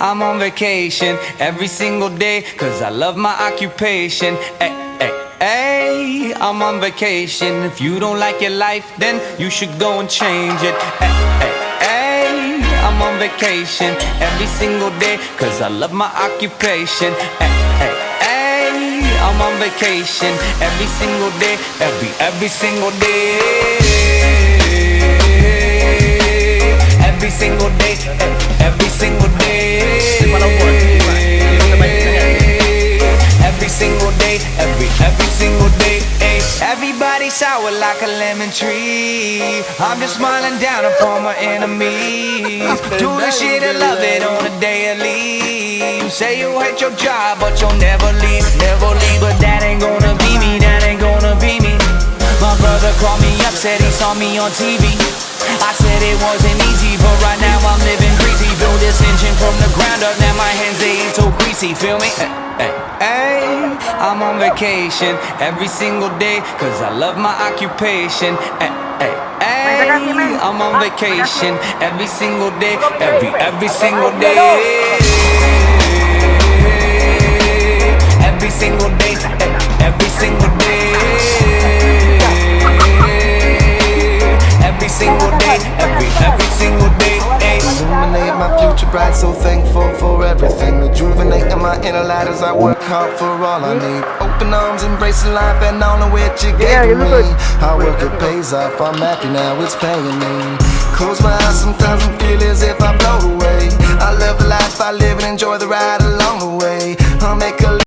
I'm on vacation every single day, cause I love my occupation. Ay, ay, ay, I'm on vacation. If you don't like your life, then you should go and change it. Ay, ay, ay, I'm on vacation every single day, cause I love my occupation. Ay, ay, ay, I'm on vacation every single day, every single day. Every single day, every single day. Every single day, every single day. Everybody sour like a lemon tree. I'm just smiling down upon my enemies. Do the shit and love it on a daily. You say you hate your job, but you'll never leave, never leave. But that ain't gonna be me, that ain't gonna be me. My brother called me up, said he saw me on TV. I said it wasn't easy, but right now I'm living greasy. Build this engine from the ground up, now my hands they ain't so greasy, feel me? Hey, hey, I'm on vacation every single day, cause I love my occupation. Hey, hey, hey, I'm on vacation every single day, every single day. Every single day, every single day. Every single day, every single day. Illuminate my future bright, so thankful for everything. Rejuvenating my inner light as I work hard for all I need. Open arms, embracing life and all of which you gave to me. Hard work, it pays off, I'm happy now, it's paying me. Close my eyes, sometimes I feel as if I float away. I love the life I live and enjoy the ride along the way. I'll make a